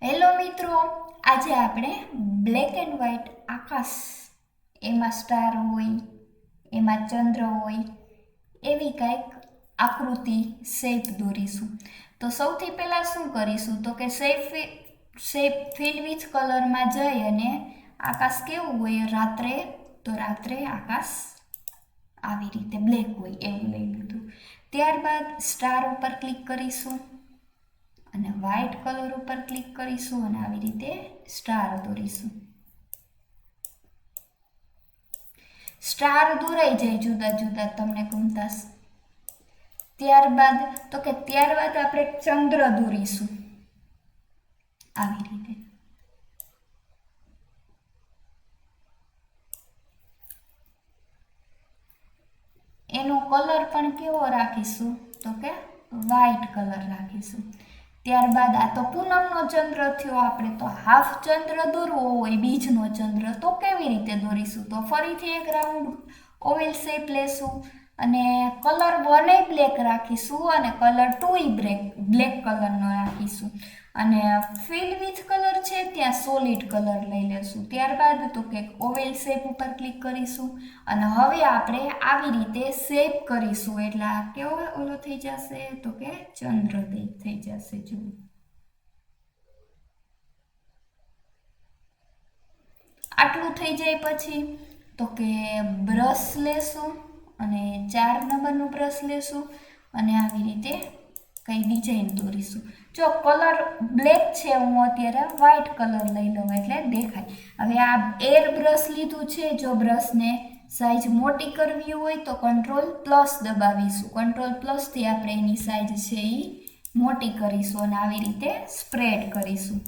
Hello મિત્રો, આજે આપણે બ્લેક એન્ડ વ્હાઇટ આકાશ, એમાં સ્ટાર હોય, એમાં ચંદ્ર હોય, એવી કંઈક આકૃતિ શેપ દોરીશું. તો સૌથી પહેલાં શું કરીશું તો કે શેપ ફિલ વિથ કલરમાં જઈ અને આકાશ કેવું હોય રાત્રે, તો રાત્રે આકાશ આવી રીતે બ્લેક હોય એવું લઈ લીધું. ત્યારબાદ સ્ટાર ઉપર ક્લિક કરીશું અને વ્હાઇટ કલર ઉપર ક્લિક કરીશું અને આવી રીતે સ્ટાર દોરીશું. સ્ટાર દોરાઈ જાય જુદા જુદા તમને ગમતા. ત્યારબાદ આપણે ચંદ્ર દોરીશું આવી રીતે. એનો કલર પણ કેવો રાખીશું તો કે વ્હાઇટ કલર રાખીશું. ત્યારબાદ આ તો પૂનમનો ચંદ્ર થયો, આપણે તો હાફ ચંદ્ર દોરવો હોય, બીજનો ચંદ્ર, તો કેવી રીતે દોરીશું? તો ફરીથી એક રાઉન્ડ ઓવેલ શેપ લેશું અને કલર 1 બ્લેક રાખીશું અને કલર 2 બ્લેક કલરનો રાખીશું અને ફિલ વિથ કલર છે ત્યાં સોલિડ કલર લઈ લેશું. ત્યારબાદ તો કે ઓવેલ શેપ ઉપર ક્લિક કરીશું અને હવે આપણે આવી રીતે શેપ કરીશું એટલે આ કેવો ઓલો થઈ જશે તો કે ચંદ્ર થઈ જશે. જુઓ, આટલું થઈ જાય પછી તો કે બ્રશ લેશું અને 4 નંબરનું બ્રશ લેશું અને આવી રીતે કઈ ડિઝાઇન દોરીશું. જો કલર બ્લેક છે, હું અત્યારે વ્હાઇટ કલર લઈ લઉં એટલે દેખાય. હવે આ એર બ્રશ લીધું છે. જો બ્રશને સાઈઝ મોટી કરવી હોય તો કંટ્રોલ+ દબાવીશું. કંટ્રોલ+ થી આપણે એની સાઈઝ છે એ મોટી કરીશું અને આવી રીતે સ્પ્રેડ કરીશું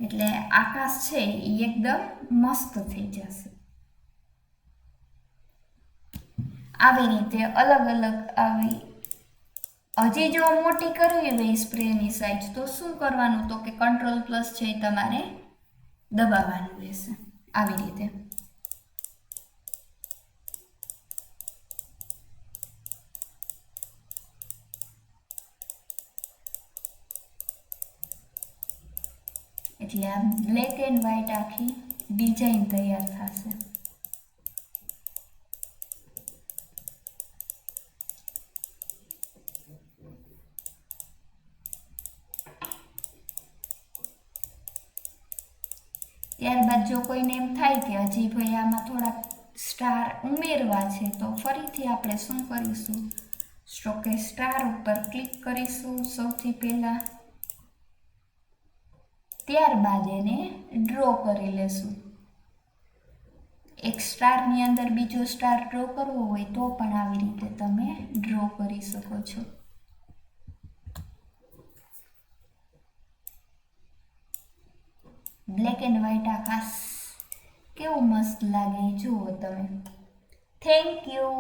એટલે આકાશ છે એ એકદમ મસ્ત થઈ જશે. આવી રીતે અલગ અલગ આવી. હજી જો મોટી કરવી હોય સ્પ્રેની સાઈઝ તો શું કરવાનું તો કે કંટ્રોલ+ છે એ તમારે દબાવવાનું રહેશે આવી રીતે. એટલે આ બ્લેક એન્ડ વ્હાઇટ આખી ડિઝાઇન તૈયાર થશે. ત્યારબાદ જો કોઈને એમ થાય કે હજી ભાઈ આમાં થોડાક સ્ટાર ઉમેરવા છે તો ફરીથી આપણે શું કરીશું તો કે સ્ટાર ઉપર ક્લિક કરીશું સૌથી પહેલાં. ત્યારબાદ એને ડ્રો કરી લેશું. એક સ્ટારની અંદર બીજો સ્ટાર ડ્રો કરવો હોય તો પણ આવી રીતે તમે ડ્રો કરી શકો છો. બ્લેક એન્ડ વ્હાઇટ આકાશ કેવું મસ્ત લાગે જુઓ તમે. Thank you.